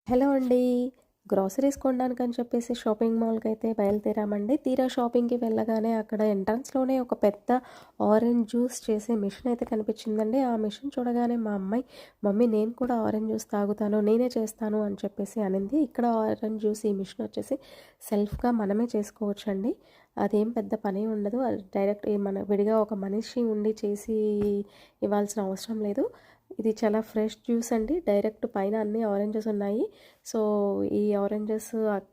Hello అండి. Groceries కొనడానికని చెప్పేసి shopping మాల్‌కైతే బయలుదేరామండి. తీరా షాపింగ్‌కి వెళ్ళగానే అక్కడ ఎంట్రన్స్‌లోనే ఒక పెద్ద ఆరెంజ్ జ్యూస్ చేసే మిషన్ అయితే కనిపించిందండి. ఆ మిషన్ చూడగానే మా అమ్మాయి, "మమ్మీ నేను కూడా ఆరెంజ్ జ్యూస్ తాగుతాను. నేనే చేస్తాను" అని చెప్పేసి అనింది. ఇక్కడ ఆరెంజ్ జ్యూస్ ఈ మిషన్ వచ్చేసి సెల్ఫ్‌గా మనమే చేసుకోవచ్చండి. అదేం పెద్ద పని ఉండదు. అది డైరెక్ట్ మన విడిగా ఒక మనిషి ఉండి చేసి ఇవ్వాల్సిన అవసరం లేదు. ఇది చాలా ఫ్రెష్ జ్యూస్ అండి. డైరెక్ట్ పైన అన్ని ఆరెంజెస్ ఉన్నాయి. సో, ఈ ఆరెంజెస్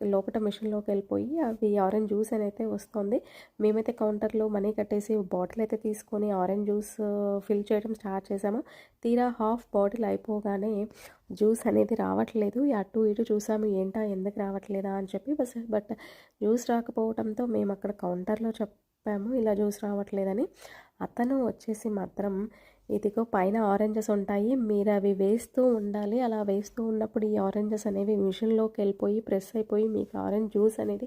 లోపట మిషన్‌లోకెళ్ళిపోయి అవి ఆరెంజ్ జ్యూస్ అనైతే వస్తుంది. మేమైతే కౌంటర్‌లో మనీ కట్టేసి బాటిల్ అయితే తీసుకొని ఆరెంజ్ జ్యూస్ ఫిల్ చేయడం స్టార్ట్ చేశాము. తీరా హాఫ్ బాటిల్ అయిపోగానే జ్యూస్ అనేది రావట్లేదు. అటు ఇటు చూసాము ఏంటా ఎందుకు రావట్లేదా అని చెప్పి బట్ జ్యూస్ రాకపోవడంతో మేము అక్కడ కౌంటర్‌లో చెప్పాము ఇలా జ్యూస్ రావట్లేదని. అతను వచ్చేసి మాత్రం ఇదిగో పైన ఆరెంజెస్ ఉంటాయి. మీరు అవి వేస్తూ ఉండాలి. అలా వేస్తూ ఉన్నప్పుడు ఈ ఆరెంజెస్ అనేవి మిషన్‌లోకి వెళ్ళిపోయి ప్రెస్ అయిపోయి మీకు ఆరెంజ్ జ్యూస్ అనేది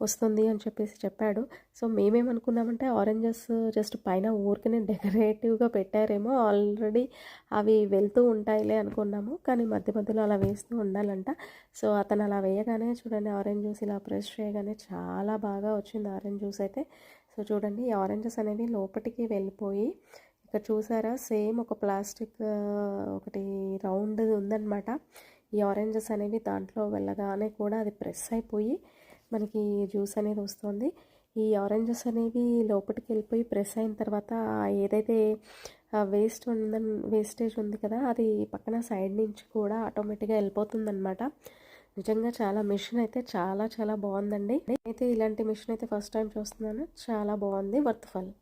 వస్తుంది అని చెప్పేసి చెప్పాడు. సో, మేమేమనుకున్నామంటే ఆరెంజెస్ జస్ట్ పైన ఊరికనే డెకరేటివ్‌గా పెట్టారేమో ఆల్రెడీ అవి వెళ్తూ ఉంటాయిలే అనుకున్నాము. కానీ మధ్య మధ్యలో అలా వేస్తూ ఉండాలంట. సో, అతను అలా వేయగానే చూడండి ఆరెంజ్ జ్యూస్ ఇలా ప్రెస్ చేయగానే చాలా బాగా వచ్చింది ఆరెంజ్ జ్యూస్ అయితే. సో, చూడండి ఈ ఆరెంజెస్ అనేవి లోపటికి వెళ్ళిపోయి ఇక్కడ చూసారా సేమ్ ఒక ప్లాస్టిక్ ఒకటి రౌండ్‌ది ఉందనమాట. ఈ ఆరెంజెస్ అనేవి దాంట్లో వెళ్ళగానే కూడా అది ప్రెస్ అయిపోయి మనకి జ్యూస్ అనేది వస్తుంది. ఈ ఆరెంజెస్ అనేవి లోపటికి వెళ్ళిపోయి ప్రెస్ అయిన తర్వాత ఏదైతే వేస్టేజ్ ఉంది కదా అది పక్కన సైడ్ నుంచి కూడా ఆటోమేటిక్‌గా వెళ్ళిపోతుందనమాట. నిజంగా చాలా మిషన్ అయితే చాలా చాలా బాగుందండి. అయితే ఇలాంటి మిషన్ అయితే ఫస్ట్ టైం చూస్తున్నాను. చాలా బాగుంది. వర్త్ ఫల్.